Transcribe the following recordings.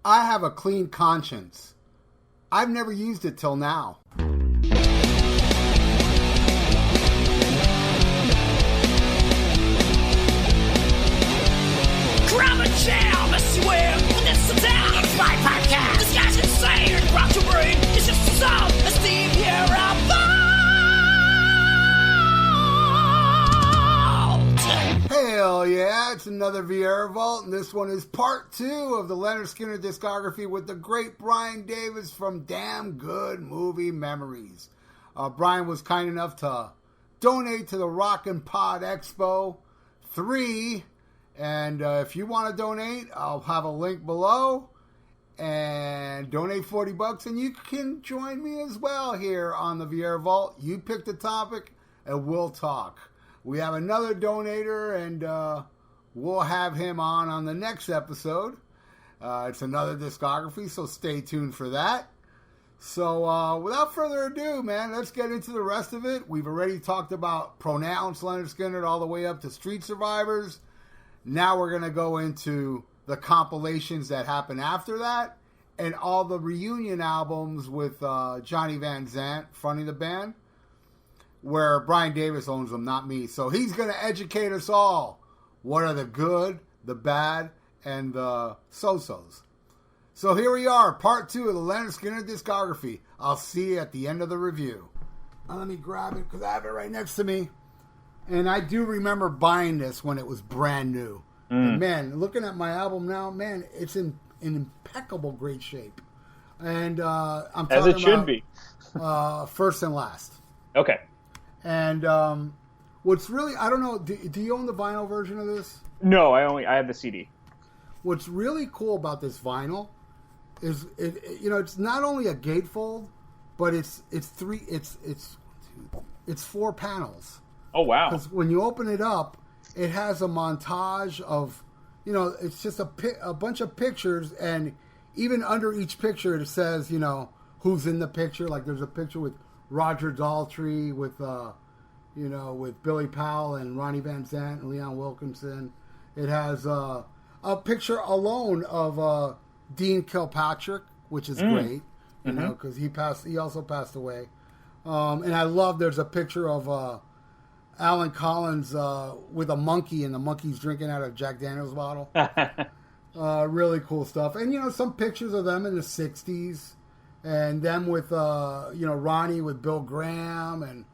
I have a clean conscience. I've never used it till now. Grab a chair, mess you with, and it's a down. It's my podcast. This guy's insane. Rock your brain. It's just a sound. A Steve here Hell yeah, it's another Vieira Vault, and this one is part 2 of the Lynyrd Skynyrd discography with the great Brian Davis from Damn Good Movie Memories. Brian was kind enough to donate to the Rockin' Pod Expo 3, and if you want to donate, I'll have a link below, and donate $40, and you can join me as well here on the Vieira Vault. You pick the topic, and we'll talk. We have another donator, and we'll have him on the next episode. It's another discography, so stay tuned for that. So without further ado, man, let's get into the rest of it. We've already talked about pronounced Lynyrd Skynyrd all the way up to Street Survivors. Now we're going to go into the compilations that happened after that and all the reunion albums with Johnny Van Zant fronting the band, where Brian Davis owns them, not me. So he's going to educate us all. What are the good, the bad, and the so-sos? So here we are, part 2 of the Lynyrd Skynyrd discography. I'll see you at the end of the review. Let me grab it, because I have it right next to me. And I do remember buying this when it was brand new. And man, looking at my album now, man, it's in impeccable great shape. And I'm talking as it should about, be. First and Last. Okay. And what's really, I don't know, do you own the vinyl version of this? No, I have the CD. What's really cool about this vinyl is it's not only a gatefold, but it's 4 panels. Oh wow! Because when you open it up, it has a montage of, it's just a bunch of pictures, and even under each picture it says, who's in the picture. Like there's a picture with Roger Daltrey, with with Billy Powell and Ronnie Van Zant and Leon Wilkinson. It has a picture alone of Dean Kilpatrick, which is great, because he also passed away. And I love there's a picture of Alan Collins with a monkey, and the monkey's drinking out of Jack Daniel's bottle. Really cool stuff. And some pictures of them in the 60s. And them with, Ronnie with Bill Graham, and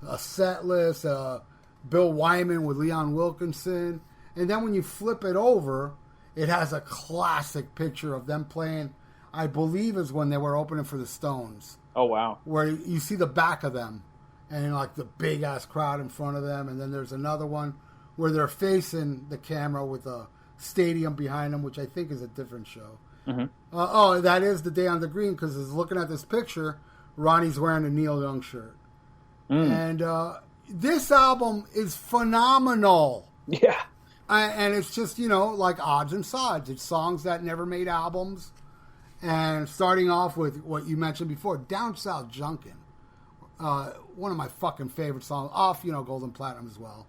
a set list, Bill Wyman with Leon Wilkinson. And then when you flip it over, it has a classic picture of them playing, I believe is when they were opening for the Stones. Oh, wow. Where you see the back of them, and like the big-ass crowd in front of them. And then there's another one where they're facing the camera with a stadium behind them, which I think is a different show. Mm-hmm. That is the Day on the Green, because looking at this picture, Ronnie's wearing a Neil Young shirt. And this album is phenomenal. Yeah. And it's just, like odds and sods. It's songs that never made albums. And starting off with what you mentioned before, Down South Junkin'. One of my fucking favorite songs. Off, Golden Platinum as well.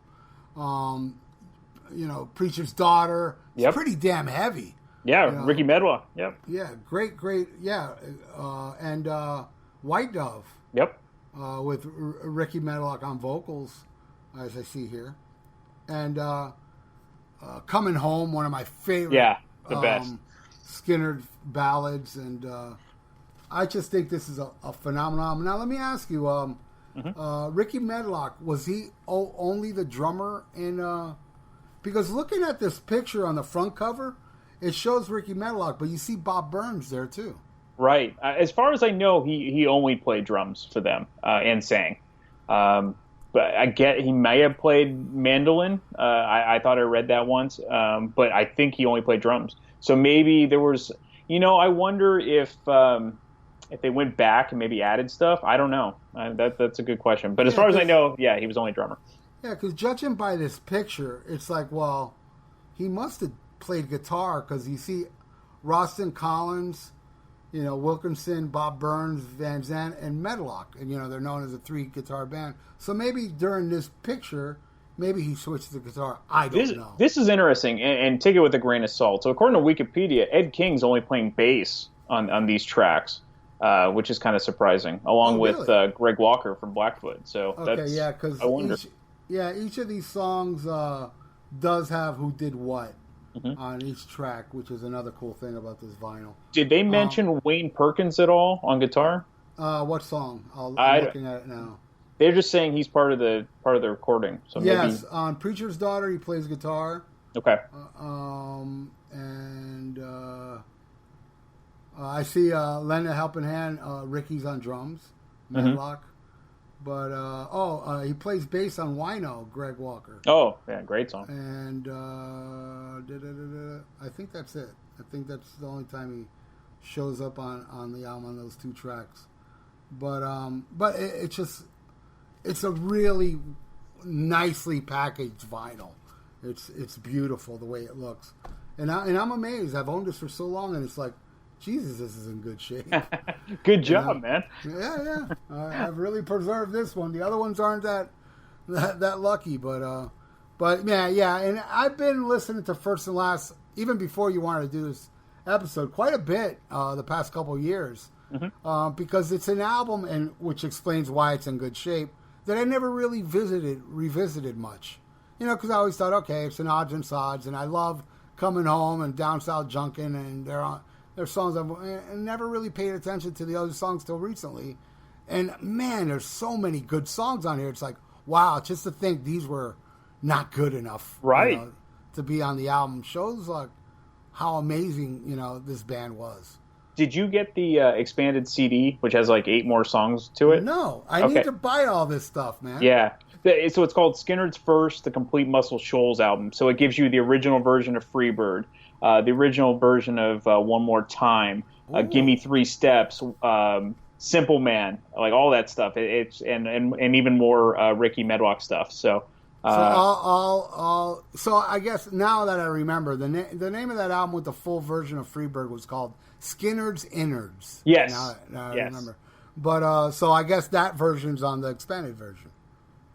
Preacher's Daughter. It's pretty damn heavy. Yeah, Ricky Medlock. Yep. Yeah, great. Yeah. And White Dove. Yep. With Ricky Medlock on vocals, as I see here. And Coming Home, one of my favorite. Yeah, the best. Skynyrd ballads. And I just think this is a phenomenon. Now, let me ask you, Ricky Medlock, was he only the drummer in... because looking at this picture on the front cover, it shows Ricky Medlock, but you see Bob Burns there too. Right. As far as I know, he only played drums for them and sang. But I get he may have played mandolin. I thought I read that once, but I think he only played drums. So maybe there was, I wonder if they went back and maybe added stuff. I don't know. That's a good question. But as far as I know, yeah, he was only a drummer. Yeah, because judging by this picture, it's like, well, he must have played guitar, because you see Roston Collins, Wilkinson, Bob Burns, Van Zandt, and Medlock. And, they're known as a 3-guitar band. So maybe during this picture, Maybe he switched to guitar. I don't know. This is interesting, and take it with a grain of salt. So according to Wikipedia, Ed King's only playing bass on these tracks, which is kind of surprising, along with Greg Walker from Blackfoot. So okay, yeah, because each of these songs does have who did what on each track, which is another cool thing about this vinyl. Did they mention Wayne Perkins at all on guitar? What song? I'm looking at it now. They're just saying he's part of the recording. So yes, maybe... on Preacher's Daughter he plays guitar. Okay. I see Lend a Helping Hand. Ricky's on drums. Medlock. But he plays bass on Wino. Greg Walker. Oh, yeah, great song. And I think that's it. I think that's the only time he shows up on the album on those two tracks. But it's a really nicely packaged vinyl. It's beautiful the way it looks, and I'm amazed. I've owned this for so long, and it's like, Jesus, this is in good shape. Good job, man. Yeah. I've really preserved this one. The other ones aren't that lucky, but yeah. And I've been listening to First and Last even before you wanted to do this episode quite a bit the past couple of years, because it's an album, and which explains why it's in good shape, that I never really revisited much. Because I always thought, okay, it's an odds and sods, and I love Coming Home and Down South Junkin', and they're songs I've never really paid attention to the other songs till recently. And man, there's so many good songs on here. It's like, wow, just to think these were not good enough, right, to be on the album shows like how amazing this band was. Did you get the expanded CD, which has like 8 more songs to it? No, I need to buy all this stuff, man. Yeah. So it's called Skynyrd's First, the Complete Muscle Shoals album. So it gives you the original version of Freebird, the original version of One More Time, Gimme 3 Steps, Simple Man, like all that stuff. It's and even more Ricky Medlock stuff. So so I guess now that I remember, the name of that album with the full version of Freebird was called Skynyrd's Innards. Yes. Now I remember. But so I guess that version's on the expanded version.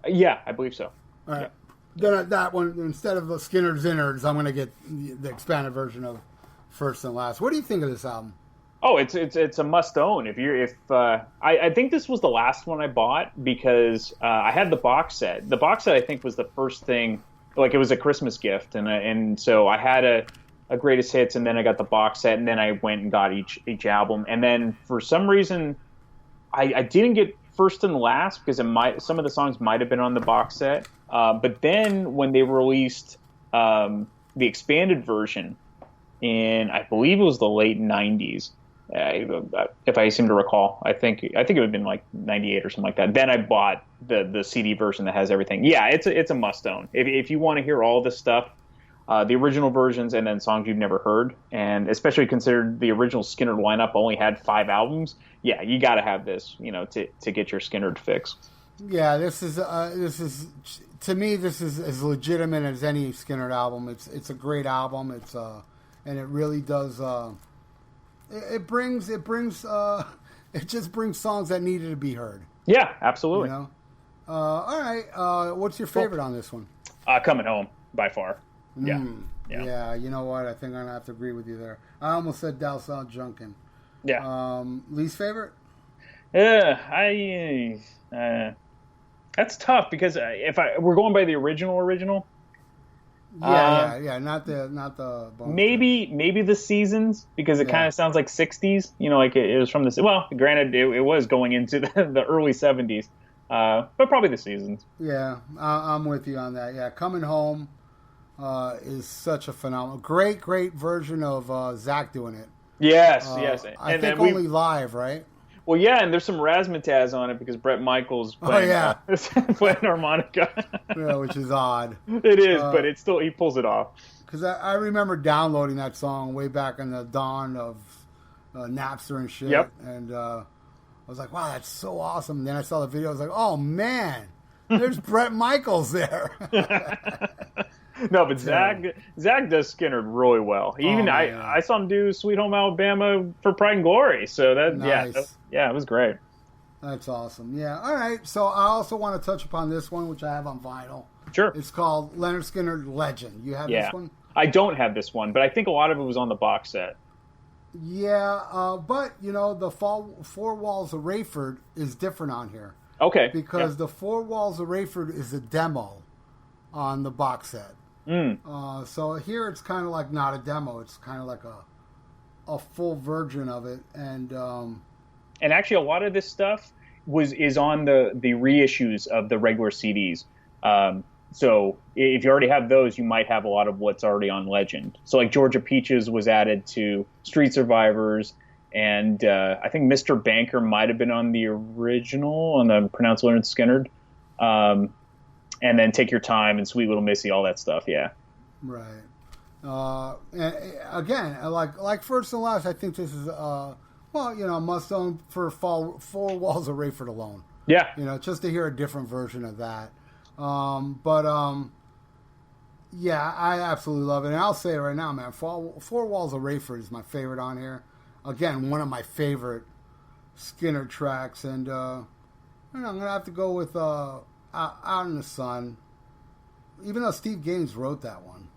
Yeah, I believe so. All right. Yeah. Then that one, instead of the Skynyrd's Innards, I'm going to get the expanded version of First and Last. What do you think of this album? Oh, it's a must own. I think this was the last one I bought because I had the box set. The box set I think was the first thing, like it was a Christmas gift, and so I had a greatest hits, and then I got the box set, and then I went and got each album, and then for some reason I didn't get First and Last because some of the songs might have been on the box set, but then when they released the expanded version in, I believe it was the late 90s, if I seem to recall, I think it would have been like 98 or something like that. Then I bought the CD version that has everything. Yeah, it's a must own if you want to hear all this stuff. The original versions and then songs you've never heard, and especially considered the original Skynyrd lineup only had 5 albums. Yeah, you got to have this, to get your Skynyrd fix. Yeah, this is to me this is as legitimate as any Skynyrd album. It's a great album. It's and it really does. It just brings songs that needed to be heard. Yeah, absolutely. All right. What's your favorite on this one? Coming Home by far. Yeah. Yeah, you know what? I think I'm going to have to agree with you there. I almost said Down South Junkin'. Yeah. Least favorite? That's tough because we're going by the original. Yeah, not the bonus maybe the Seasons because it kind of sounds like 60s, like it was from the, well, granted it was going into the early 70s, but probably the Seasons. Yeah, I'm with you on that. Yeah, Coming Home is such a phenomenal, great version of Zach doing it. Yes. I think only live, right? Well, yeah, and there's some razzmatazz on it because Bret Michaels playing harmonica. Yeah, which is odd. It is, but it's still, he pulls it off. Because I remember downloading that song way back in the dawn of Napster and shit. Yep. And I was like, wow, that's so awesome. And then I saw the video. I was like, oh, man, there's Bret Michaels there. No, but Zach does Skynyrd really well. I saw him do Sweet Home Alabama for Pride and Glory. So that, nice. Yeah, it was great. That's awesome. Yeah. All right. So I also want to touch upon this one, which I have on vinyl. Sure. It's called Lynyrd Skynyrd Legend. You have this one? I don't have this one, but I think a lot of it was on the box set. Yeah, but, the Four Walls of Rayford is different on here. Okay. Because the Four Walls of Rayford is a demo on the box set. So here it's kind of like not a demo. It's kind of like a full version of it. And actually, a lot of this stuff is on the reissues of the regular CDs. So if you already have those, you might have a lot of what's already on Legend. So like Georgia Peaches was added to Street Survivors, and I think Mr. Banker might have been on the original, on the pronounced Lynyrd Skynyrd. And then Take Your Time and Sweet Little Missy, all that stuff, yeah. Right. And again, like First and Last, I think this is, must own for Four Walls of Rayford alone. Yeah. Just to hear a different version of that. Yeah, I absolutely love it. And I'll say it right now, man, Four Walls of Rayford is my favorite on here. Again, one of my favorite Skynyrd tracks. And I'm going to have to go with Out in the Sun. Even though Steve Gaines wrote that one.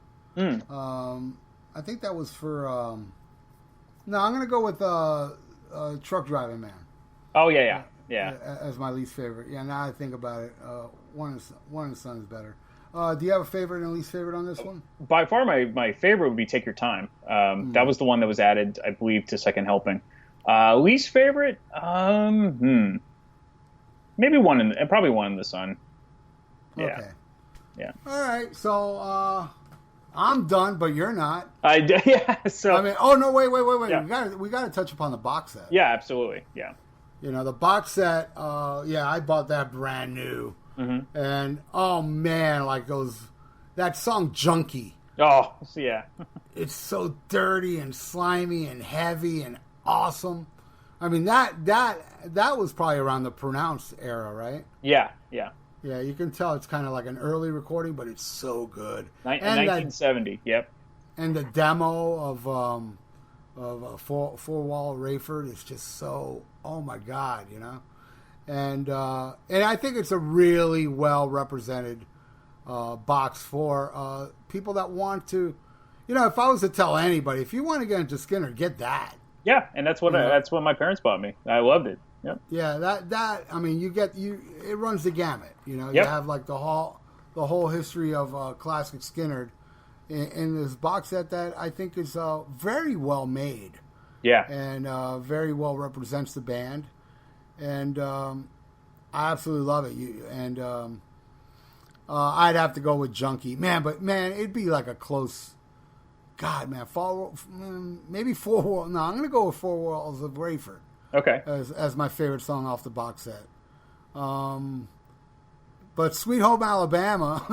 I think that was for... no, I'm going to go with Truck Driving Man. Oh, yeah. As my least favorite. Yeah, now I think about it, One in the Sun is better. Do you have a favorite and least favorite on this one? By far, my favorite would be Take Your Time. That was the one that was added, I believe, to Second Helping. Least favorite? Maybe probably One in the Sun. Yeah. Okay. Yeah. All right. So I'm done, but you're not. So I mean, oh no, wait. Yeah. We got to touch upon the box set. Yeah, absolutely. Yeah. The box set. I bought that brand new, and oh man, like that song "Junkie." Oh, yeah. It's so dirty and slimy and heavy and awesome. I mean that was probably around the Pronounced era, right? Yeah. Yeah, you can tell it's kind of like an early recording, but it's so good. 1970. Yep. And the demo of Four Wall Rayford is just so, oh my God, and I think it's a really well represented box for people that want to, if I was to tell anybody, if you want to get into Skynyrd, get that. Yeah, and that's what my parents bought me. I loved it. Yep. Yeah, that I mean, it runs the gamut. You Yep. have like the whole history of classic Skynyrd in this box set that I think is very well made. Yeah, and very well represents the band, and I absolutely love it. I'd have to go with Junkie, man. But man, it'd be like a close. God, man, maybe Four Walls. No, I'm gonna go with Four Walls of Rayford. Okay. As my favorite song off the box set. But Sweet Home Alabama.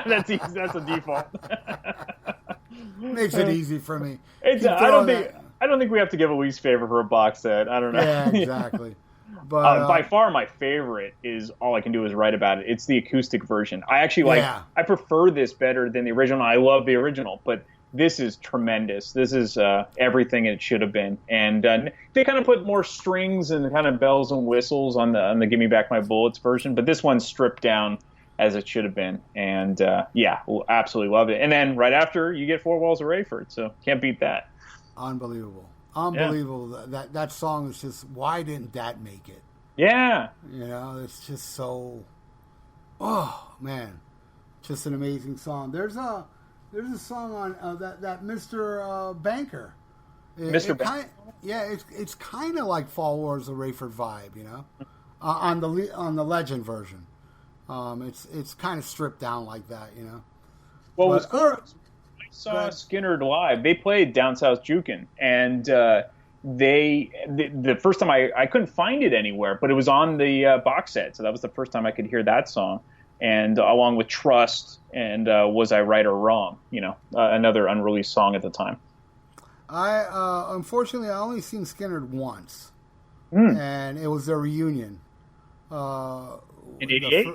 That's a default. Makes it easy for me. I don't think we have to give a least favorite for a box set. I don't know. Yeah, exactly. But by far my favorite is All I Can Do Is Write About It. It's the acoustic version. I actually I prefer this better than the original. I love the original, but this is tremendous. This is everything it should have been, and they kind of put more strings and kind of bells and whistles on the "Give Me Back My Bullets" version, but this one's stripped down as it should have been, and absolutely love it. And then right after, you get Four Walls of Rayford, so can't beat that. Unbelievable. Yeah. That song is just, why didn't that make it? Yeah, it's just so. Oh man, just an amazing song. There's a song on that Mr. Banker. Mr. Banker. It's kind of like Fall Wars of Rayford vibe, on the Legend version. It's kind of stripped down like that, Well, it was cool. I saw Skynyrd live. They played Down South Jukin', and the first time I couldn't find it anywhere, but it was on the box set, so that was the first time I could hear that song. And along with Trust and Was I Right or Wrong, another unreleased song at the time. Unfortunately, I only seen Skynyrd once, and it was their reunion. In '88?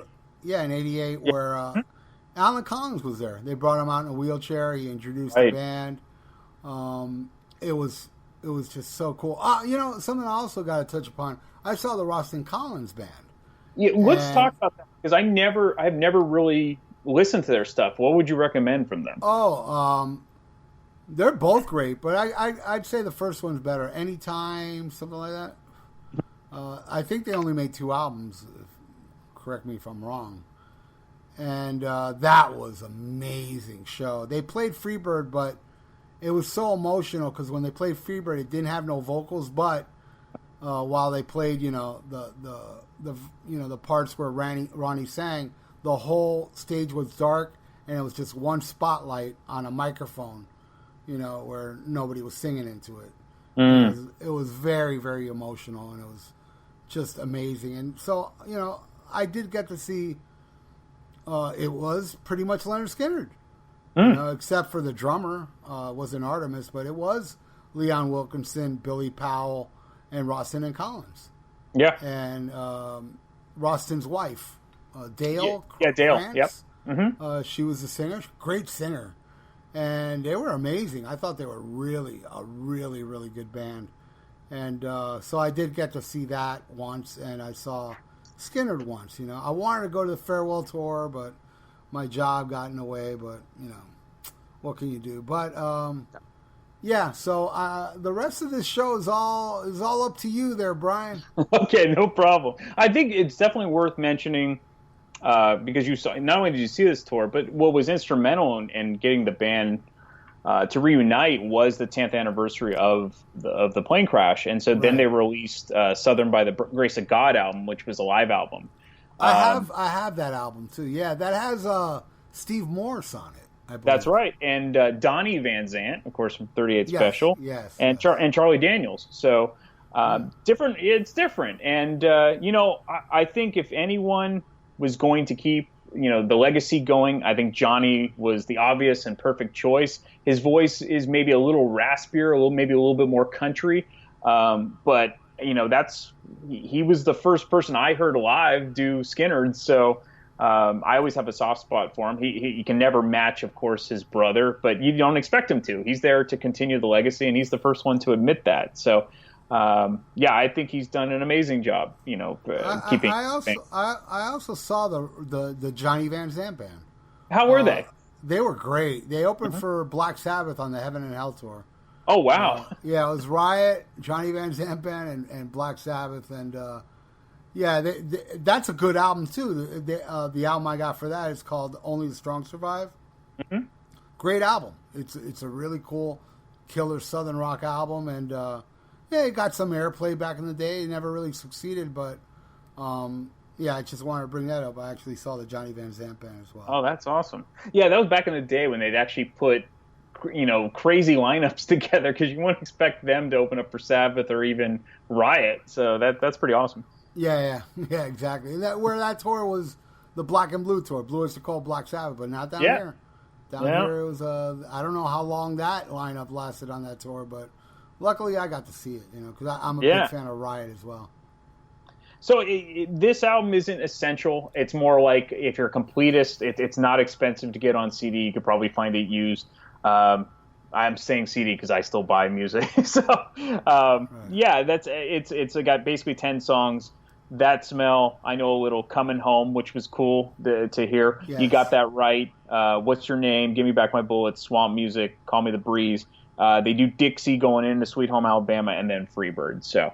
In '88, where Alan Collins was there. They brought him out in a wheelchair. He introduced the band. It was just so cool. Something I also got to touch upon. I saw the Roston Collins band. Yeah, let's talk about that, because I've never really listened to their stuff. What would you recommend from them? They're both great, but I'd say the first one's better. Anytime, something like that. I think they only made 2 albums. Correct me if I'm wrong. And that was amazing show. They played Freebird, but it was so emotional because when they played Freebird, it didn't have no vocals. But while they played, the parts where Ronnie sang, the whole stage was dark, and it was just one spotlight on a microphone, where nobody was singing into it. It was very, very emotional, and it was just amazing. And so, I did get to see. It was pretty much Lynyrd Skynyrd, except for the drummer wasn't Artemis, but it was Leon Wilkinson, Billy Powell, and Roston and Collins. Yeah, and Roston's wife, Dale. Yeah, Dale. Krantz, Yep. She was a singer, great singer, and they were amazing. I thought they were really good band, and so I did get to see that once, and I saw Skynyrd once. I wanted to go to the farewell tour, but my job got in the way. But what can you do? But yeah. So the rest of this show is all up to you, there, Brian. Okay, no problem. I think it's definitely worth mentioning because you saw. Not only did you see this tour, but what was instrumental in getting the band to reunite was the 10th anniversary of the plane crash, and so then they released Southern by the Grace of God album, which was a live album. I have that album too. Yeah, that has Steve Morse on it. I believe. That's right, and Donnie Van Zant, of course, from 38 Special, and Charlie Daniels. So different. It's different, and I think if anyone was going to keep the legacy going, I think Johnny was the obvious and perfect choice. His voice is maybe a little raspier, maybe a little bit more country, but he was the first person I heard live do Skynyrd, so I always have a soft spot for him. He can never match, of course, his brother, but you don't expect him to. He's there to continue the legacy, and he's the first one to admit that. So I think he's done an amazing job, keeping. I also saw the Johnny Van Zant band. How were they? They were great. They opened for Black Sabbath on the Heaven and Hell tour. Oh wow! It was Riot, Johnny Van Zant band, and Black Sabbath, and that's a good album too. The album I got for that is called Only the Strong Survive. Mm-hmm. Great album. It's a really cool, killer Southern rock album, and it got some airplay back in the day. It never really succeeded, but I just wanted to bring that up. I actually saw the Johnny Van Zant band as well. Oh, that's awesome. Yeah, that was back in the day when they'd actually put crazy lineups together, because you wouldn't expect them to open up for Sabbath or even Riot. So that's pretty awesome. Yeah, exactly. And where that tour was the Black and Blue tour. Blue is to call Black Sabbath, but not down here. Down here it was I don't know how long that lineup lasted on that tour, but luckily I got to see it, because I'm a big fan of Riot as well. So this album isn't essential. It's more like if you're a completist, it's not expensive to get on CD. You could probably find it used. I'm saying CD because I still buy music. So it's got basically 10 songs. That Smell, I Know a Little, Coming Home, which was cool to hear. Yes. You got that right. What's Your Name? Give Me Back My Bullets. Swamp Music. Call Me the Breeze. They do Dixie going into Sweet Home Alabama, and then Freebird. So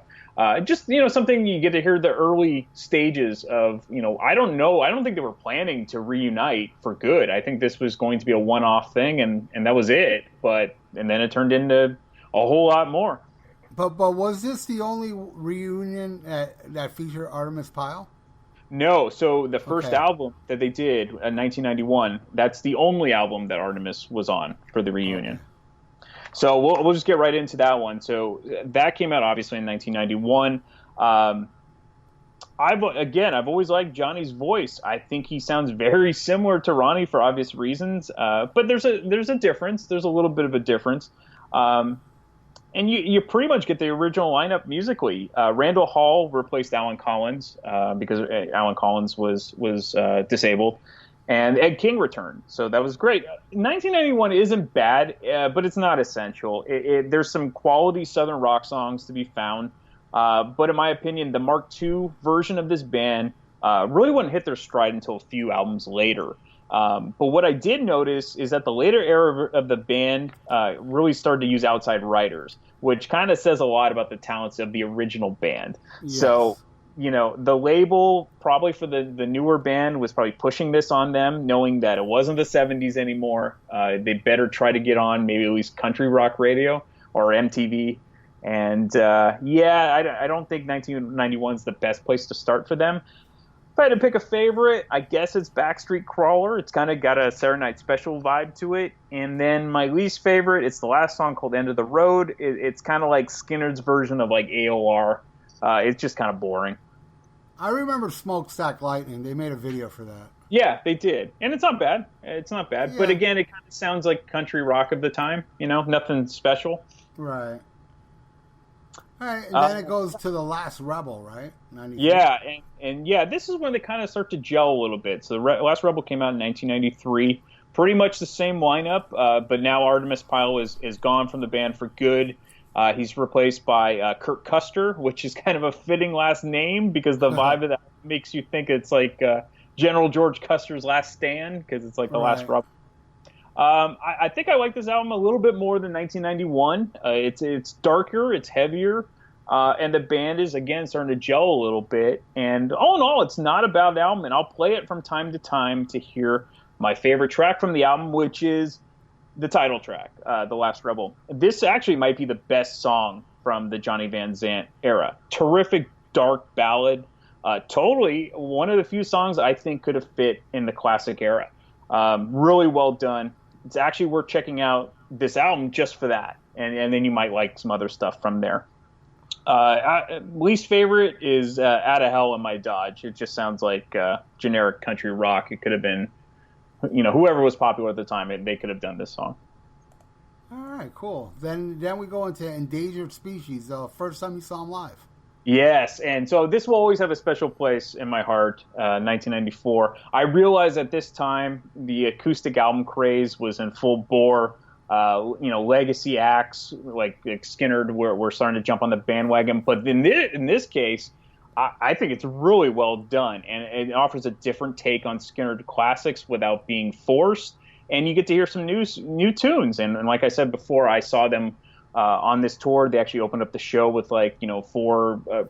just something you get to hear the early stages of. I don't know. I don't think they were planning to reunite for good. I think this was going to be a one-off thing, and that was it. And then it turned into a whole lot more. But was this the only reunion that featured Artemis Pyle? No. So the first album that they did in 1991, that's the only album that Artemis was on for the reunion. Okay. So we'll just get right into that one. So that came out obviously in 1991. I've always liked Johnny's voice. I think he sounds very similar to Ronnie for obvious reasons. But there's a difference. There's a little bit of a difference. And you pretty much get the original lineup musically. Randall Hall replaced Alan Collins because Alan Collins was disabled, and Ed King returned. So that was great. 1991 isn't bad, but it's not essential. There's some quality Southern rock songs to be found, but in my opinion, the Mark II version of this band really wouldn't hit their stride until a few albums later. But what I did notice is that the later era of the band really started to use outside writers, which kind of says a lot about the talents of the original band. Yes. So, the label probably for the newer band was probably pushing this on them, knowing that it wasn't the 70s anymore. They better try to get on maybe at least country rock radio or MTV. And I don't think 1991 is the best place to start for them. If I had to pick a favorite, I guess it's Backstreet Crawler. It's kind of got a Saturday Night Special vibe to it. And then my least favorite, it's the last song called End of the Road. It's kind of like Skynyrd's version of like AOR. It's just kind of boring. I remember Smokestack Lightning. They made a video for that. Yeah, they did. And it's not bad. It's not bad. Yeah. But again, it kind of sounds like country rock of the time. Nothing special. Right. All right, and then it goes to The Last Rebel, right? 93. Yeah, and this is when they kind of start to gel a little bit. So The Last Rebel came out in 1993. Pretty much the same lineup, but now Artemis Pyle is gone from the band for good. He's replaced by Kurt Custer, which is kind of a fitting last name because the vibe of that makes you think it's like General George Custer's Last Stand, because it's like The Last Rebel. I think I like this album a little bit more than 1991. It's darker, it's heavier, and the band is, again, starting to gel a little bit. And all in all, it's not a bad album, and I'll play it from time to time to hear my favorite track from the album, which is the title track, The Last Rebel. This actually might be the best song from the Johnny Van Zant era. Terrific, dark ballad. Totally one of the few songs I think could have fit in the classic era. Really well done. It's actually worth checking out this album just for that. And then you might like some other stuff from there. Least favorite is Out of Hell in My Dodge. It just sounds like generic country rock. It could have been, whoever was popular at the time, they could have done this song. All right, cool. Then we go into Endangered Species, the first time you saw them live. Yes, and so this will always have a special place in my heart, 1994. I realized at this time the acoustic album craze was in full bore. Legacy acts like Skynyrd were starting to jump on the bandwagon. But in this case, I think it's really well done, and it offers a different take on Skynyrd classics without being forced. And you get to hear some new tunes. And like I said before, I saw them on this tour. They actually opened up the show with 4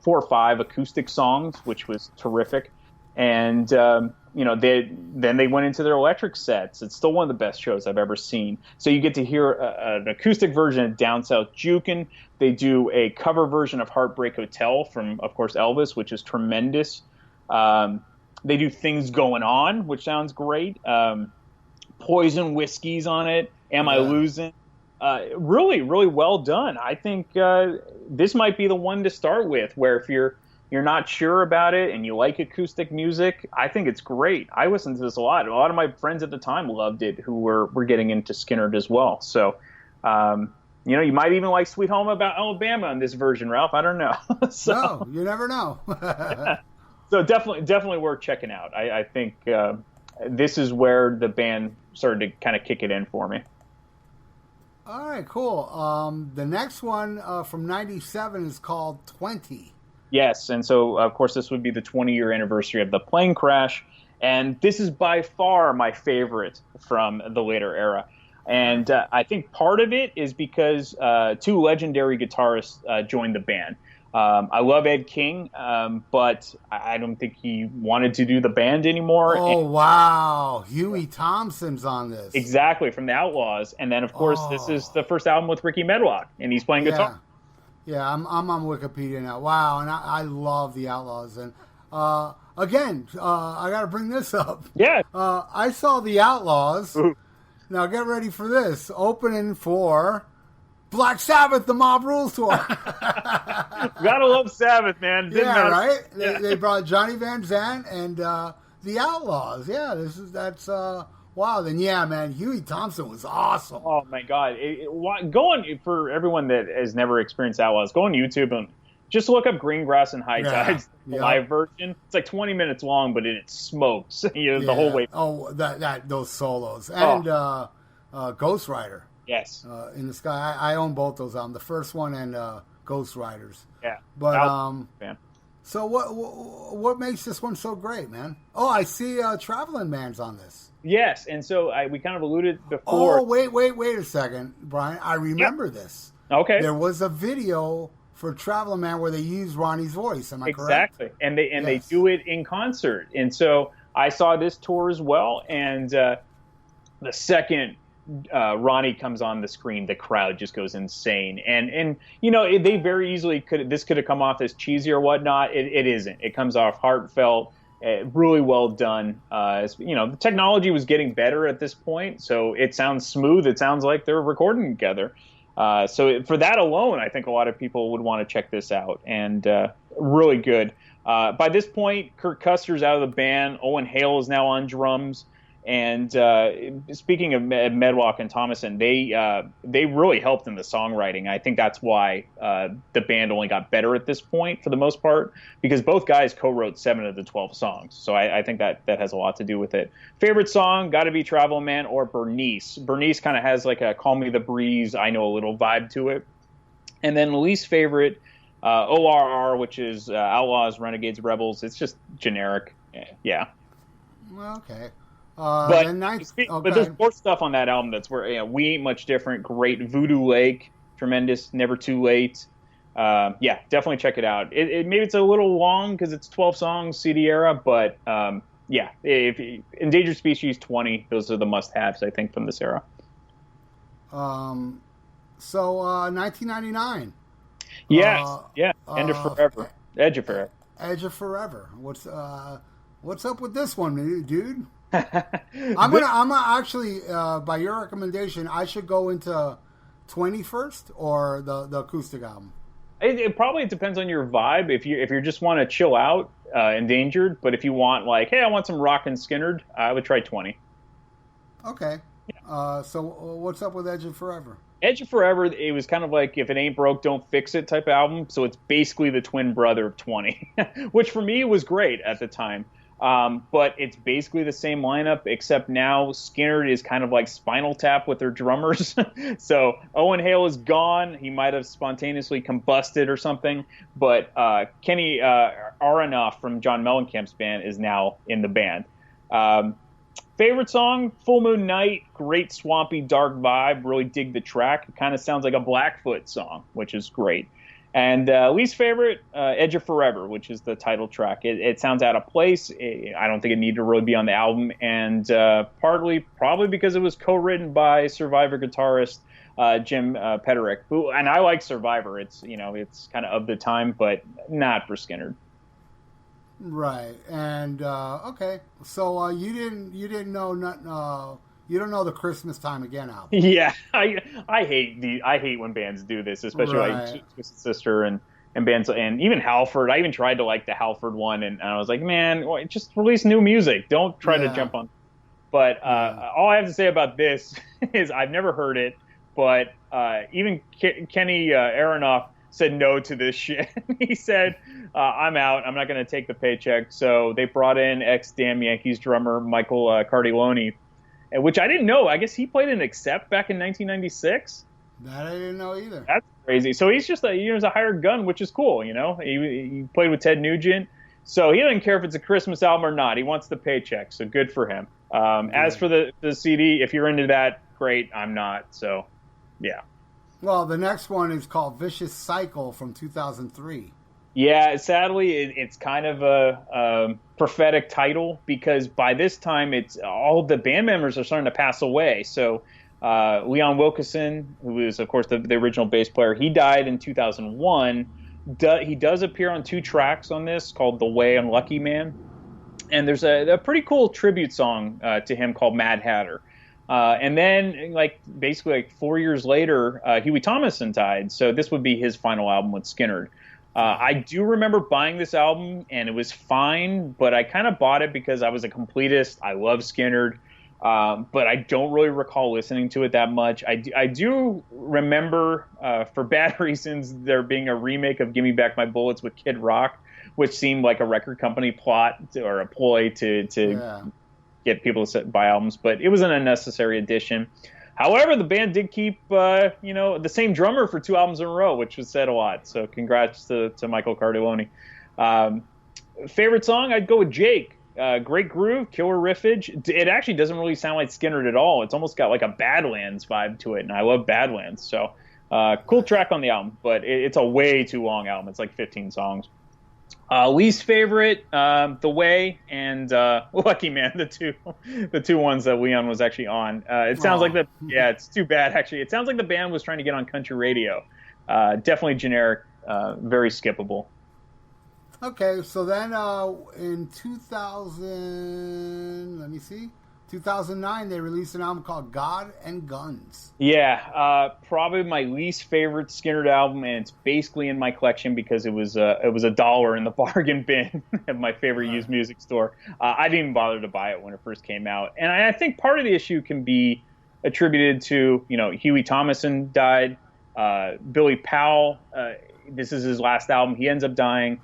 or 5 acoustic songs, which was terrific. And they went into their electric sets. It's still one of the best shows I've ever seen. So you get to hear an acoustic version of Down South Jukin'. They do a cover version of Heartbreak Hotel from, of course, Elvis, which is tremendous. They do Things Going On, which sounds great. Poison Whiskey's on it. Am I Losing? Really, really well done. I think this might be the one to start with, where if you're not sure about it and you like acoustic music, I think it's great. I listened to this a lot. A lot of my friends at the time loved it, who were getting into Skynyrd as well. So, you might even like Sweet Home Alabama in this version, Ralph. I don't know. No, you never know. So definitely worth checking out. I think this is where the band started to kind of kick it in for me. All right, cool. The next one from 97 is called 20. Yes, and so, of course, this would be the 20-year anniversary of the plane crash, and this is by far my favorite from the later era. And I think part of it is because 2 legendary guitarists joined the band. I love Ed King, but I don't think he wanted to do the band anymore. Oh, wow. Huey Thompson's on this. Exactly, from the Outlaws. And then, of course, this is the first album with Ricky Medlock, and he's playing guitar. Yeah, I'm on Wikipedia now. Wow, and I love the Outlaws. And again, I got to bring this up. Yeah. I saw the Outlaws. Ooh. Now get ready for this. Opening for Black Sabbath, the Mob Rules Tour. Gotta love Sabbath, man. Right? Yeah. They brought Johnny Van Zant and the Outlaws. Yeah, that's wow. Then man, Huey Thompson was awesome. Oh my God! Go on, for everyone that has never experienced Outlaws, go on YouTube and just look up Greengrass and High Tides, the live version. It's like 20 minutes long, but it smokes the whole way. Oh, those solos and Ghost Rider. Yes. In the Sky. I own both those albums, the first one and Ghost Riders. Yeah. But fan. So what makes this one so great, man? Oh, I see Traveling Man's on this. Yes, and so we kind of alluded before. Oh, wait a second, Brian. I remember this. Okay. There was a video for Traveling Man where they used Ronnie's voice. Am I correct? Exactly, and they do it in concert. And so I saw this tour as well, and the second Ronnie comes on the screen, the crowd just goes insane. And you know, they very easily could have come off as cheesy or whatnot. It isn't. It comes off heartfelt, really well done. You know, the technology was getting better at this point, so it sounds smooth. It sounds like they're recording together. So for that alone, I think a lot of people would want to check this out, and really good. By this point, Kurt Custer's out of the band. Owen Hale is now on drums. And speaking of Medlock and Thomason, they really helped in the songwriting. I think that's why the band only got better at this point for the most part, because both guys co-wrote 7 of the 12 songs. So I think that has a lot to do with it. Favorite song, got to be Travel Man or Bernice. Bernice kind of has like a Call Me the Breeze, I Know a Little vibe to it. And then least favorite, ORR, which is Outlaws, Renegades, Rebels. It's just generic. Yeah. Well, okay. But there's more stuff on that album that's where We Ain't Much Different, great. Voodoo Lake, tremendous. Never Too Late. Yeah, definitely check it out. Maybe it's a little long because it's 12 songs, CD era, but yeah, Endangered Species 20, those are the must-haves, I think, from this era. So 1999. Yes, Edge of Forever. Edge of Forever. Edge of Forever. What's up with this one, dude? I'm gonna actually, by your recommendation, I should go into 20 first or the acoustic album. It probably depends on your vibe. If you just want to chill out, Endangered. But if you want like, hey, I want some rock and Skynyrd, I would try 20. Okay. Yeah. So what's up with Edge of Forever? Edge of Forever, it was kind of like if it ain't broke, don't fix it type of album. So it's basically the twin brother of 20, which for me was great at the time. But it's basically the same lineup, except now Skynyrd is kind of like Spinal Tap with their drummers. So Owen Hale is gone. He might have spontaneously combusted or something. But Kenny Aronoff from John Mellencamp's band is now in the band. Favorite song, Full Moon Night. Great swampy, dark vibe. Really dig the track. It kind of sounds like a Blackfoot song, which is great. And least favorite, Edge of Forever, which is the title track. It sounds out of place. I don't think it needed to really be on the album. And partly probably because it was co-written by Survivor guitarist Jim Petterick. And I like Survivor. It's kind of the time, but not for Skynyrd. Right. And okay. So you didn't know nothing. You don't know the Christmas Time Again album. Yeah, I hate when bands do this, especially like Twisted Sister and bands, and even Halford. I even tried to like the Halford one, and I was like, man, just release new music. Don't try to jump on. But all I have to say about this is I've never heard it, but even Kenny Aronoff said no to this shit. He said, I'm out. I'm not going to take the paycheck. So they brought in ex-Damn Yankees drummer Michael Cardelloni, which I didn't know. I guess he played in Accept back in 1996. That I didn't know either. That's crazy. So he's just a hired gun, which is cool. You know, he played with Ted Nugent, so he doesn't care if it's a Christmas album or not. He wants the paycheck, so good for him. As for the CD, if you're into that, great. I'm not. So, yeah. Well, the next one is called Vicious Cycle from 2003. Yeah, sadly, it's kind of a prophetic title because by this time, it's all the band members are starting to pass away. So Leon Wilkeson, who is, of course, the original bass player, he died in 2001. He does appear on 2 tracks on this called The Way and Lucky Man. And there's a pretty cool tribute song to him called Mad Hatter. And then, basically 4 years later, Huey Thomason died. So this would be his final album with Skynyrd. I do remember buying this album, and it was fine, but I kind of bought it because I was a completist. I love Skynyrd, but I don't really recall listening to it that much. I do remember, for bad reasons, there being a remake of Gimme Back My Bullets with Kid Rock, which seemed like a record company plot or a ploy to get people to buy albums, but it was an unnecessary addition. However, the band did keep, the same drummer for 2 albums in a row, which was said a lot. So congrats to Michael Cardelloni. Favorite song, I'd go with Jake. Great groove, killer riffage. It actually doesn't really sound like Skynyrd at all. It's almost got like a Badlands vibe to it, and I love Badlands. So cool track on the album, but it's a way too long album. It's like 15 songs. Least favorite, The Way and Lucky Man, the two ones that Leon was actually on. It sounds like it's too bad actually. It sounds like the band was trying to get on country radio. Definitely generic, very skippable. Okay, so then in 2009, they released an album called God and Guns. Yeah, probably my least favorite Skynyrd album, and it's basically in my collection because it was $1 in the bargain bin at my favorite used music store. I didn't even bother to buy it when it first came out, and I think part of the issue can be attributed to Huey Thomason died, Billy Powell. This is his last album. He ends up dying.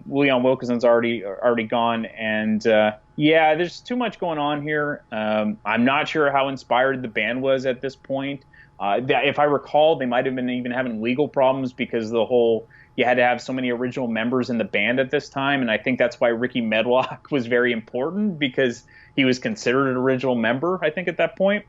Leon Wilkinson's already gone, and there's too much going on here. I'm not sure how inspired the band was at this point. If I recall, they might have been even having legal problems because you had to have so many original members in the band at this time, and I think that's why Ricky Medlock was very important because he was considered an original member, I think, at that point.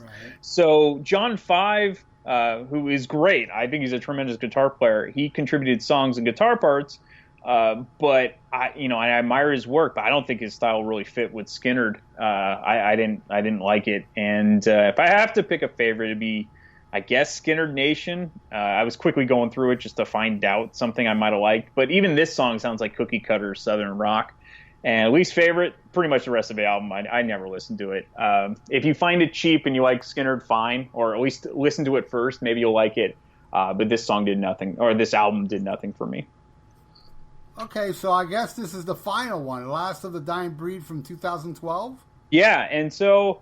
Right. So John Five, who is great, I think he's a tremendous guitar player. He contributed songs and guitar parts. But I admire his work, but I don't think his style really fit with Skynyrd. I didn't like it. And if I have to pick a favorite, it'd be, I guess, Skynyrd Nation. I was quickly going through it just to find out something I might have liked. But even this song sounds like cookie cutter Southern rock. And least favorite, pretty much the rest of the album. I never listened to it. If you find it cheap and you like Skynyrd, fine, or at least listen to it first, maybe you'll like it. But this song did nothing, or this album did nothing for me. Okay, so I guess this is the final one, Last of the Dying Breed from 2012? Yeah, and so,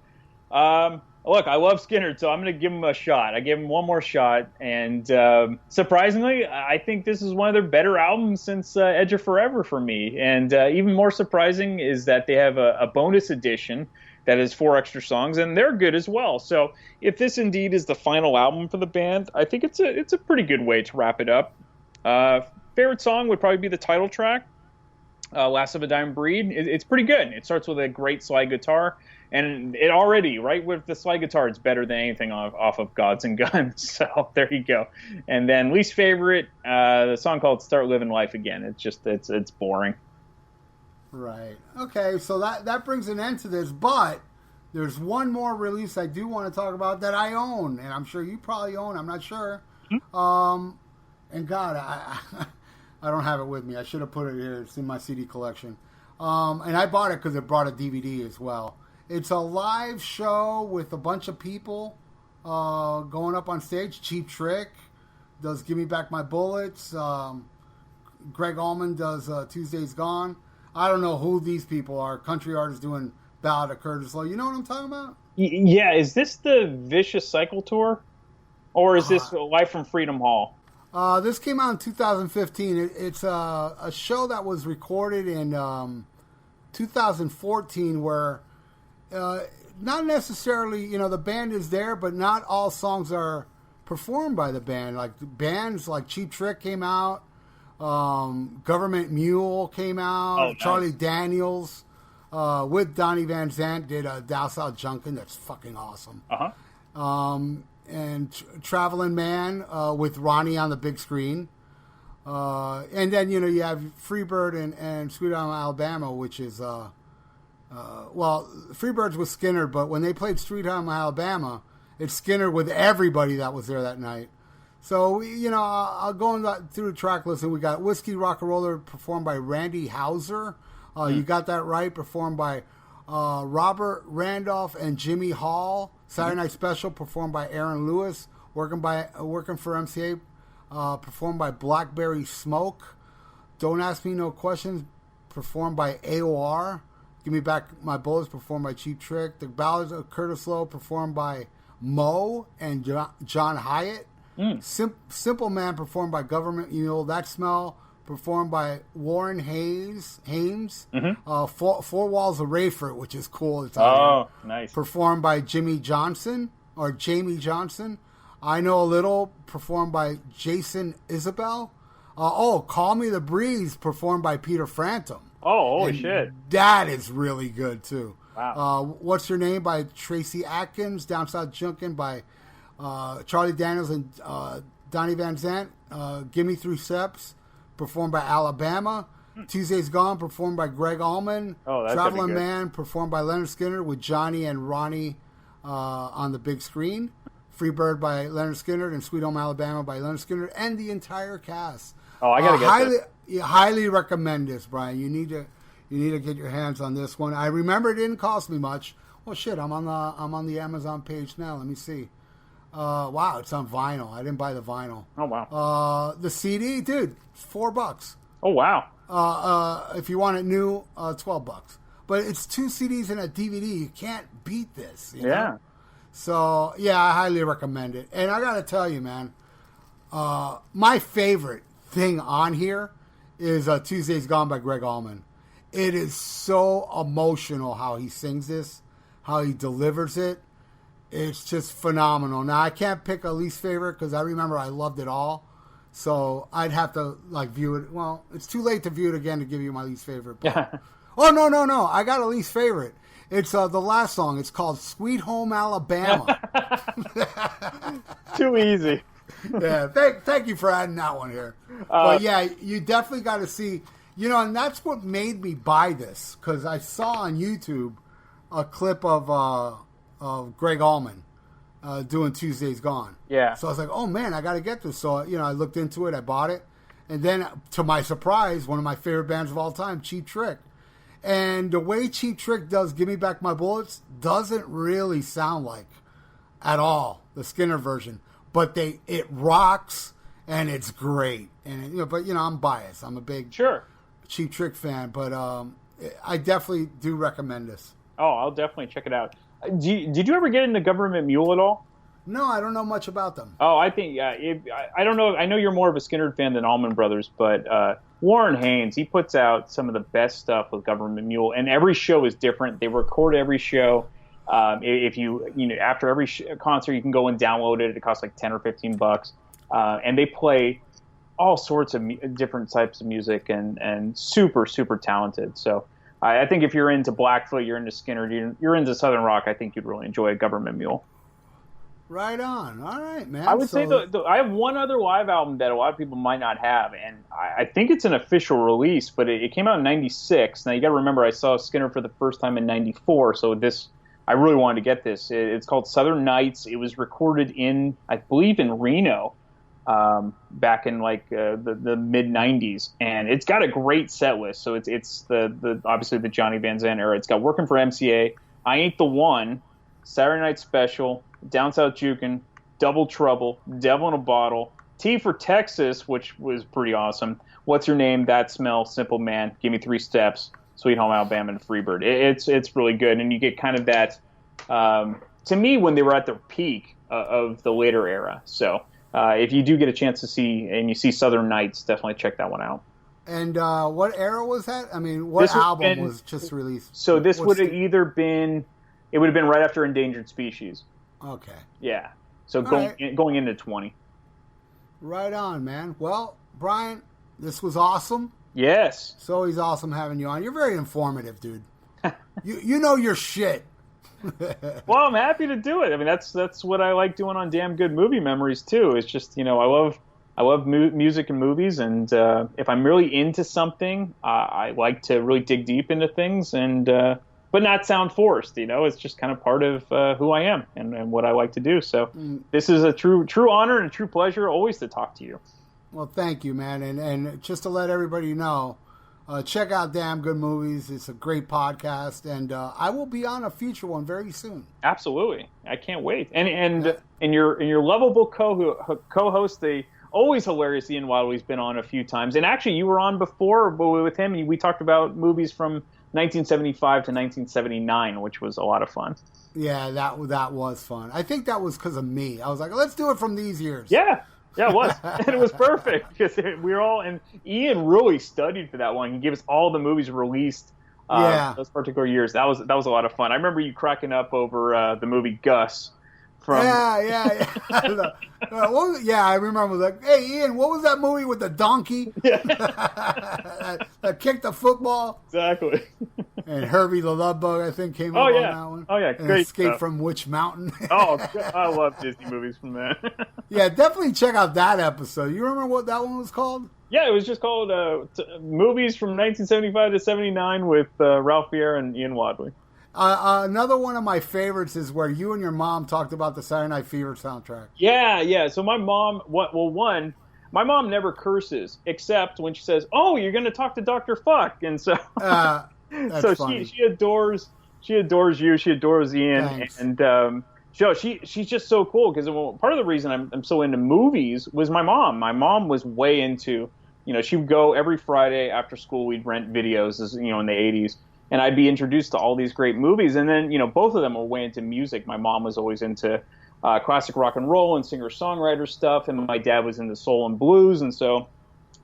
look, I love Skynyrd, so I'm going to give him a shot. I gave him one more shot, and surprisingly, I think this is one of their better albums since Edge of Forever for me. And even more surprising is that they have a bonus edition that has 4 extra songs, and they're good as well. So if this indeed is the final album for the band, I think it's a pretty good way to wrap it up. Favorite song would probably be the title track, Last of a Dying Breed. It's pretty good. It starts with a great slide guitar, and it already, right, with the slide guitar, it's better than anything off of Gods and Guns. So there you go. And then least favorite, the song called Start Living Life Again. It's just, it's boring. Right. Okay, so that brings an end to this, but there's one more release I do want to talk about that I own, and I'm sure you probably own, I'm not sure. Mm-hmm. And God, I don't have it with me. I should have put it here. It's in my CD collection. And I bought it because it brought a DVD as well. It's a live show with a bunch of people going up on stage. Cheap Trick does Give Me Back My Bullets. Greg Allman does Tuesday's Gone. I don't know who these people are. Country artists doing Ballad of Curtis Lowe. You know what I'm talking about? Yeah. Is this the Vicious Cycle Tour? Or is this Live from Freedom Hall? This came out in 2015. It's a show that was recorded in 2014 where not necessarily, the band is there, but not all songs are performed by the band. Like bands like Cheap Trick came out, Government Mule came out, nice. Charlie Daniels with Donnie Van Zant did Dow South Junkin'. That's fucking awesome. Uh-huh. And Traveling Man with Ronnie on the big screen. And then, you have Freebird and Sweet Home Alabama, which is, Freebird's with Skynyrd, but when they played Sweet Home Alabama, it's Skynyrd with everybody that was there that night. So, I'll go through the track list, and we got Whiskey Rock-a-Roller performed by Randy Houser. You got that right, performed by Robert Randolph and Jimmy Hall. Saturday Night Special performed by Aaron Lewis. Working for MCA performed by Blackberry Smoke. Don't Ask Me No Questions performed by AOR. Give Me Back My Bullets performed by Cheap Trick. The Ballads of Curtis Lowe performed by Mo and John Hyatt. Simple Man performed by Government Mule. That Smell performed by Warren Haynes. Mm-hmm. Four Walls of Rayford, which is cool. It's nice. Performed by Jamie Johnson. I Know a Little, performed by Jason Isabel. Call Me the Breeze, performed by Peter Frampton. Oh, holy shit. That is really good, too. Wow. What's Your Name by Tracy Atkins. Down South Junkin' by Charlie Daniels and Donnie Van Zant. Gimme Three Steps, performed by Alabama. Tuesday's Gone, performed by Greg Allman. Oh, that's Traveling Man, performed by Lynyrd Skynyrd with Johnny and Ronnie on the big screen. Free Bird by Lynyrd Skynyrd and Sweet Home Alabama by Lynyrd Skynyrd and the entire cast. Oh, I gotta get this. Highly recommend this, Brian. You need to get your hands on this one. I remember it didn't cost me much. Well, shit, I'm on the Amazon page now. Let me see. Wow, it's on vinyl. I didn't buy the vinyl. Oh wow. The CD, dude, $4. Oh wow. If you want it new, $12. But it's 2 CDs and a DVD. You can't beat this. You know? So yeah, I highly recommend it. And I gotta tell you, man, my favorite thing on here is Tuesday's Gone by Greg Allman. It is so emotional how he sings this, how he delivers it. It's just phenomenal. Now, I can't pick a least favorite because I remember I loved it all. So I'd have to view it. Well, it's too late to view it again to give you my least favorite. Oh, no. I got a least favorite. It's the last song. It's called Sweet Home Alabama. Too easy. Yeah, thank you for adding that one here. But yeah, you definitely got to see, and that's what made me buy this, because I saw on YouTube a clip of Greg Allman doing Tuesday's Gone. Yeah. So I was like, oh man, I got to get this. So, I looked into it, I bought it. And then, to my surprise, one of my favorite bands of all time, Cheap Trick. And the way Cheap Trick does Give Me Back My Bullets doesn't really sound like at all the Skynyrd version. But it rocks and it's great. And I'm biased. I'm a big Cheap Trick fan, but I definitely do recommend this. Oh, I'll definitely check it out. Did you ever get into Government Mule at all? No, I don't know much about them. Oh, I think I don't know. I know you're more of a Skynyrd fan than Allman Brothers, but Warren Haynes, he puts out some of the best stuff with Government Mule, and every show is different. They record every show. If after every concert, you can go and download it. It costs like $10 or $15, and they play all sorts of different types of music and super, super talented. So I think if you're into Blackfoot, you're into Skynyrd, you're into Southern rock, I think you'd really enjoy Government Mule. Right on. All right, man. I would say I have one other live album that a lot of people might not have, and I think it's an official release, but it came out in '96. Now you got to remember, I saw Skynyrd for the first time in '94, so I really wanted to get this. It's called Southern Nights. It was recorded I believe in Reno, back in the mid '90s, and it's got a great set list. So it's the obviously the Johnny Van Zandt era. It's got Working for MCA, I Ain't the One, Saturday Night Special, Down South Jukin', Double Trouble, Devil in a Bottle, T for Texas, which was pretty awesome. What's Your Name? That Smell, Simple Man, Give Me Three Steps, Sweet Home Alabama, and Freebird. It's really good, and you get kind of that. To me, when they were at the peak of the later era. So if you do get a chance to see, and you see Southern Nights, definitely check that one out. And what era was that? I mean, what album was just released? So this would have either been, it would have been right after Endangered Species. Okay. Yeah. So going into 20. Right on, man. Well, Brian, this was awesome. Yes. It's always awesome having you on. You're very informative, dude. you know your shit. Well, I'm happy to do it. I mean, that's what I like doing on Damn Good Movie Memories too. It's just, I love music and movies, and if I'm really into something, I like to really dig deep into things, and but not sound forced. It's just kind of part of who I am and what I like to do. So this is a true honor and a true pleasure always to talk to you. Well, thank you, man. And just to let everybody know, check out Damn Good Movies. It's a great podcast, and I will be on a future one very soon. Absolutely, I can't wait. And your lovable co-host, the always hilarious Ian Waddle, he's been on a few times, and actually you were on before with him, and we talked about movies from 1975 to 1979, which was a lot of fun. Yeah, that was fun. I think that was because of me. I was like, let's do it from these years. Yeah, it was. And it was perfect because we were all, and Ian really studied for that one. He gave us all the movies released those particular years. That was a lot of fun. I remember you cracking up over the movie Gus, from Yeah. I remember. Like, hey, Ian, what was that movie with the donkey that kicked the football? Exactly. And Herbie the Love Bug, I think, came up on that one. Oh yeah, and great Escape stuff. from Witch Mountain. Oh, I love Disney movies from that. Yeah, definitely check out that episode. You remember what that one was called? Yeah, it was just called Movies from 1975 to 79 with Ralph Fiennes and Ian Wadley. Another one of my favorites is where you and your mom talked about the Saturday Night Fever soundtrack. Yeah. So my mom, my mom never curses except when she says, "Oh, you're going to talk to Dr. Fuck," and so so funny. she adores you, she adores Ian, Thanks. and she's just so cool because part of the reason I'm so into movies was my mom. My mom was way into, she would go every Friday after school. We'd rent videos, in the 80s. And I'd be introduced to all these great movies. And then, both of them were way into music. My mom was always into classic rock and roll and singer-songwriter stuff. And my dad was into soul and blues. And so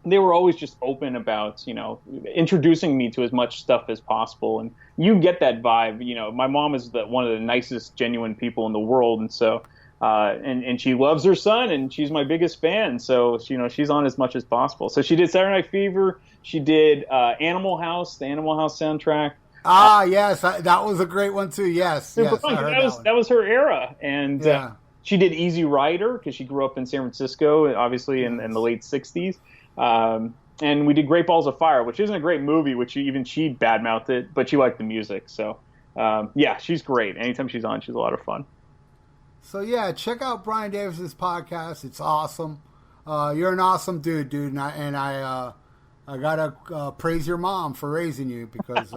they were always just open about, introducing me to as much stuff as possible. And you get that vibe. My mom is one of the nicest, genuine people in the world. And so, and she loves her son, and she's my biggest fan. So, she's on as much as possible. So she did Saturday Night Fever. She did Animal House, the Animal House soundtrack. Yes, that was a great one too. Yes, Super fun. That was her era, and she did Easy Rider because she grew up in San Francisco, obviously in the late '60s. And we did Great Balls of Fire, which isn't a great movie, which she badmouthed it, but she liked the music. So she's great. Anytime she's on, she's a lot of fun. So yeah, check out Brian Davis's podcast. It's awesome. You're an awesome dude, and I gotta praise your mom for raising you because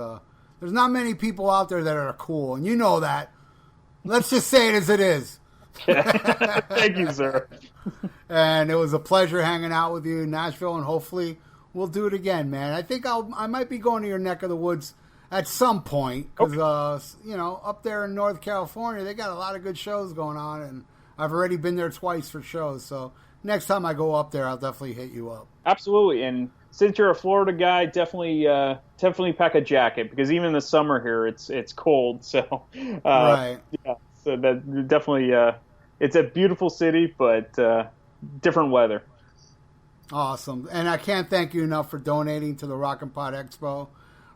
there's not many people out there that are cool, and you know that. Let's just say it as it is. Thank you, sir. And it was a pleasure hanging out with you in Nashville, and hopefully we'll do it again, man. I think I might be going to your neck of the woods at some point because up there in North California they got a lot of good shows going on, and I've already been there twice for shows. So next time I go up there, I'll definitely hit you up. Absolutely, and since you're a Florida guy, definitely pack a jacket because even in the summer here it's cold. So right, yeah. So that definitely it's a beautiful city, but different weather. Awesome, and I can't thank you enough for donating to the Rock and Pod Expo,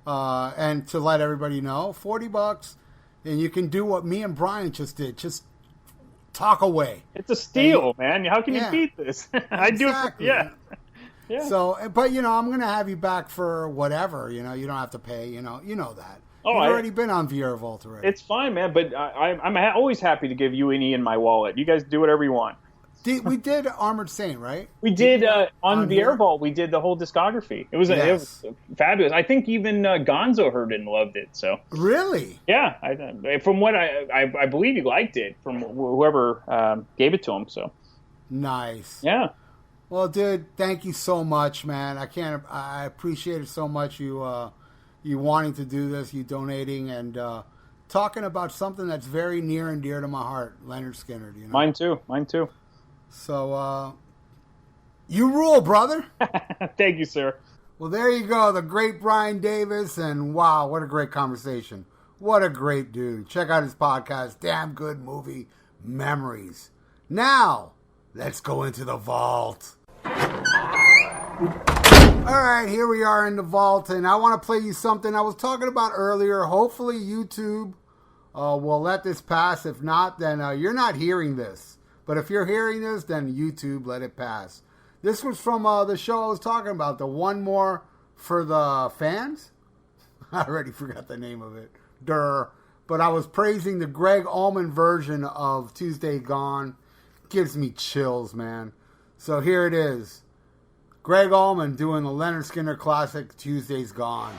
and to let everybody know, $40, and you can do what me and Brian just did, just talk away. It's a steal, man. How can you beat this? I do it. Yeah. So, but I'm going to have you back for whatever. You don't have to pay. You know that. Oh, You've already been on VR Vault already. It's fine, man. But I'm always happy to give you and Ian my wallet. You guys do whatever you want. We did Armored Saint, right? We did on VR Vault. We did the whole discography. It was fabulous. I think even Gonzo heard it and loved it. So really, yeah. From what I believe he liked it from whoever gave it to him. So nice. Yeah. Well, dude, thank you so much, man. I appreciate it so much. You wanting to do this, you donating, and talking about something that's very near and dear to my heart, Lynyrd Skynyrd. Mine too. So, you rule, brother. Thank you, sir. Well, there you go, the great Brian Davis, and wow, what a great conversation. What a great dude. Check out his podcast, Damn Good Movie Memories. Now, let's go into the vault. Alright, here we are in the vault, and I want to play you something I was talking about earlier. Hopefully YouTube will let this pass. If not, then you're not hearing this. But if you're hearing this, then YouTube let it pass. This was from the show I was talking about, the One More for the Fans. I already forgot the name of it. But I was praising the Greg Allman version of Tuesday Gone. Gives me chills, man. So here it is. Greg Allman doing the Lynyrd Skynyrd classic, Tuesday's Gone.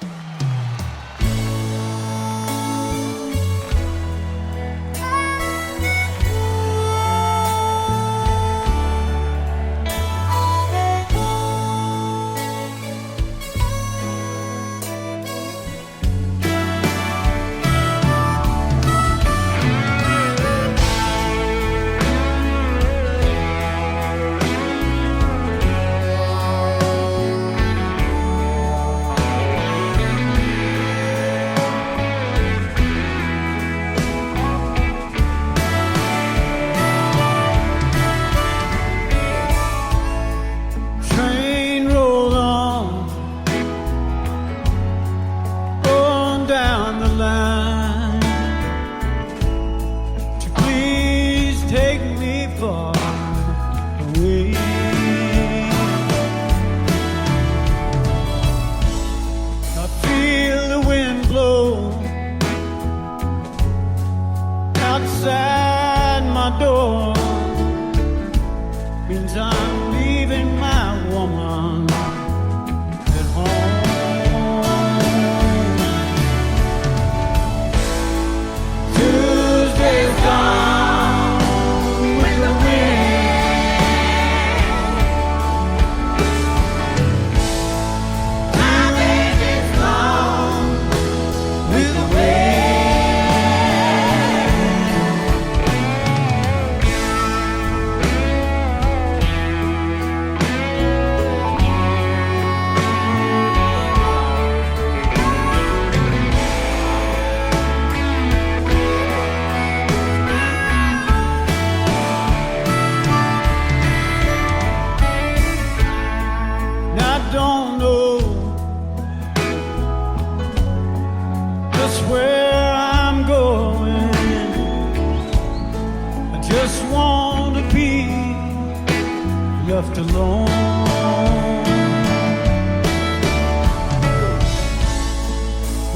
left alone.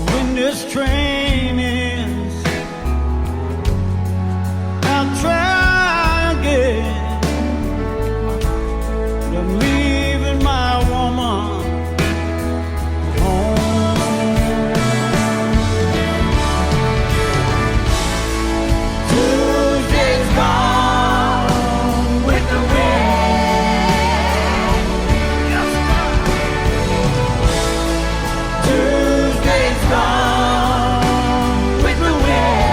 When this train ends, I'll try again. But I'm leaving my woman home. Tuesday's gone with the wind. Tuesday's gone with the wind.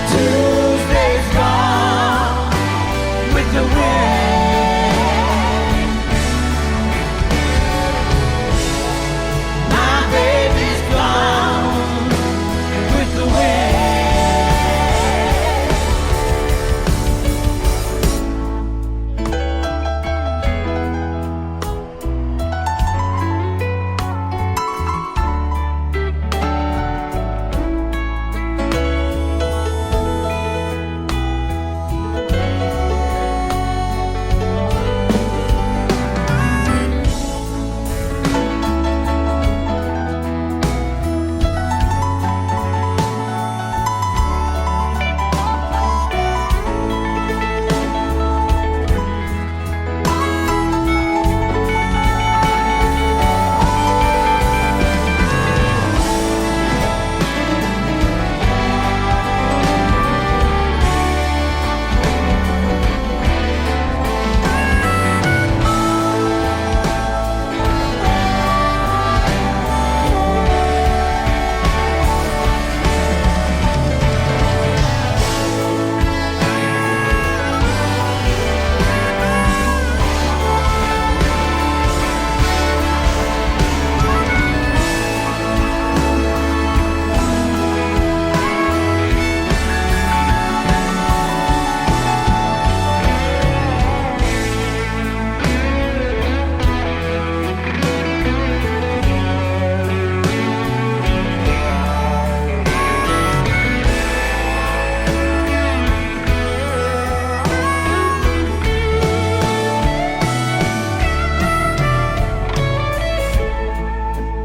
Tuesday's gone with the wind. My baby's gone with the wind.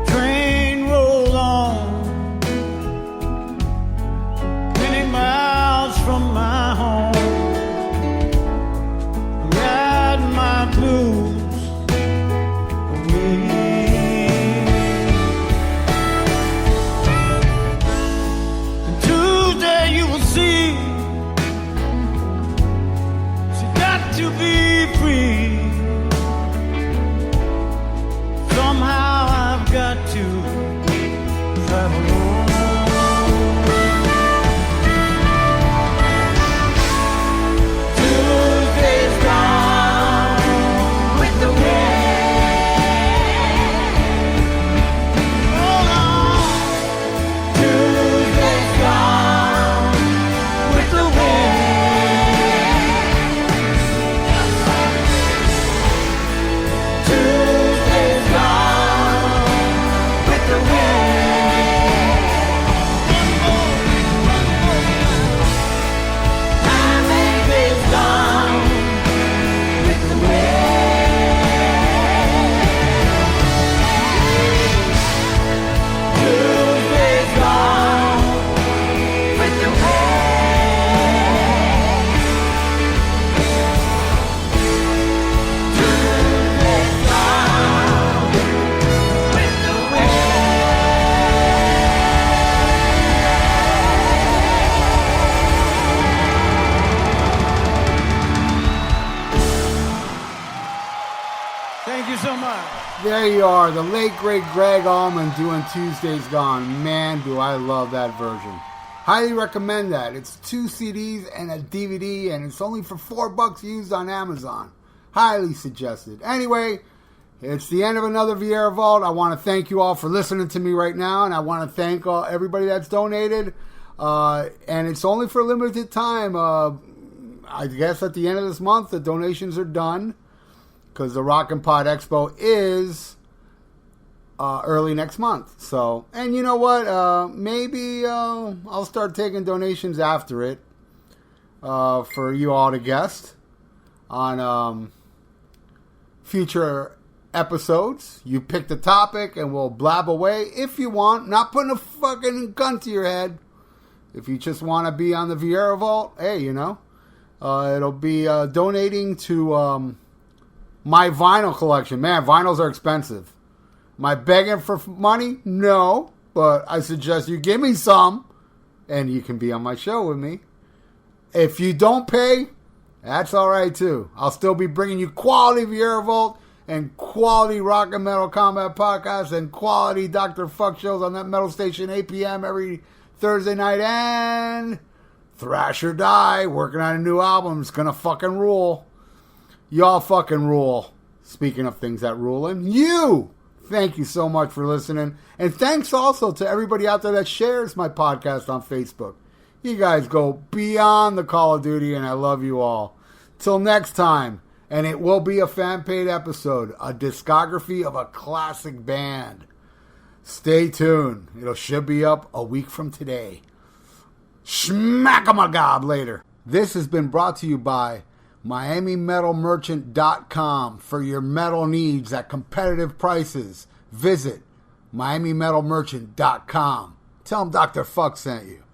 Train rolled on many miles from my home. Riding my blues away. And Tuesday you will see she got to be free. Somehow I've got to travel on. Tuesday's gone with the wind. Hold on. Tuesday's gone with the wind. Tuesday's gone with the wind. My baby's gone with the wind. Tuesday's gone with the wind. Tuesday's gone with the wind. Thank you so much. There you are, the late great Greg Allman doing Tuesday's Gone. Man, do I love that version. Highly recommend that. It's 2 CDs and a DVD, and it's only for $4 used on Amazon. Highly suggested. Anyway, it's the end of another Vieira Vault. I want to thank you all for listening to me right now, and I want to thank everybody that's donated. And it's only for a limited time. I guess at the end of this month, the donations are done, because the Rock and Pod Expo is early next month. So, and you know what? Maybe I'll start taking donations after it. for you all to guest on future episodes. You pick the topic and we'll blab away if you want. Not putting a fucking gun to your head. If you just want to be on the Vieira Vault, hey, you know. It'll be donating to my vinyl collection. Man, vinyls are expensive. Am I begging for money? No. But I suggest you give me some. And you can be on my show with me. If you don't pay, that's alright too. I'll still be bringing you quality Vieira Vault and quality Rock and Metal Combat podcasts and quality Dr. Fuck shows on that metal station 8 p.m. every Thursday night. And Thrash or Die, working on a new album. It's gonna fucking rule. Y'all fucking rule. Speaking of things that ruling, you! Thank you so much for listening. And thanks also to everybody out there that shares my podcast on Facebook. You guys go beyond the Call of Duty, and I love you all. Till next time, and it will be a fan-paid episode, a discography of a classic band. Stay tuned. It should be up a week from today. Schmack-a-ma-gob later. This has been brought to you by MiamiMetalMerchant.com for your metal needs at competitive prices. Visit MiamiMetalMerchant.com. Tell them Dr. Fuck sent you.